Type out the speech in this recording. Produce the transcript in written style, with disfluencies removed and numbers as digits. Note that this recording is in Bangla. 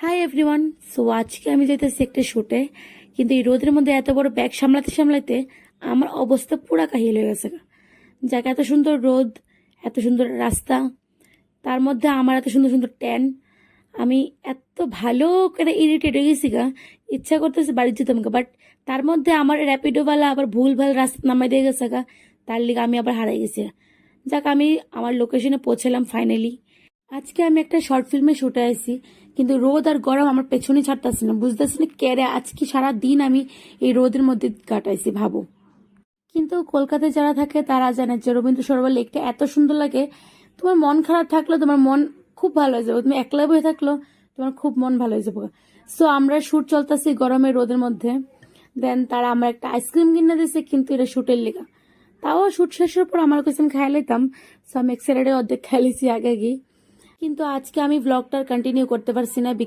Hi everyone. সো আজকে আমি যাইতেছি একটা শুটে, কিন্তু এই রোদের মধ্যে এত বড় ব্যাগ সামলাতে সামলাতে আমার অবস্থা পুরা কাহিল হয়ে গেছে। যাকে এত সুন্দর রোদ, এত সুন্দর রাস্তা, তার মধ্যে আমার এত সুন্দর সুন্দর ট্যান, আমি এত ভালো করে ইরিটেট হয়ে গেছি গা। ইচ্ছা করতেছে বাড়ি যেতাম গা, বাট তার মধ্যে আমার র্যাপিডোওয়ালা আবার ভুল ভাল রাস্তা নামাই দিয়ে গেছে গা। তার লিগে আমি আবার হারাই গেছি। যাক, আমি আমার লোকেশনে পৌঁছালাম ফাইনালি। আজকে আমি একটা শর্ট ফিল্মে শুটে আইছি, কিন্তু রোদ আর গরম আমার পেছনে ছাড়তেছে না, বুঝতেছি না কেরে আজকে সারা দিন আমি এই রোদের মধ্যে কাটাইছি ভাবো। কিন্তু কলকাতায় যারা থাকে তারা জানে যে রবীন্দ্র সরোবর লেকটা এত সুন্দর লাগে। তোমার মন খারাপ থাকলো তোমার মন খুব ভালো হয়ে যাবে, তুমি একলা বসে থাকলো তোমার খুব মন ভালো হয়ে যাবে। সো আমরা শুট চলতেছি গরমের রোদের মধ্যে। দেন তারা আমার একটা আইসক্রিম কিনে দিয়েছে, কিন্তু এটা শুটের লেগা। তাও শুট শেষের পর আমার কাছে আমি খাই লাইতাম। সো আমি এক স্যালাডে অর্ধেক খাই লিছি আগে গিয়ে। কিন্তু আজকে আমি ব্লগটা কন্টিনিউ করতে পারছি না।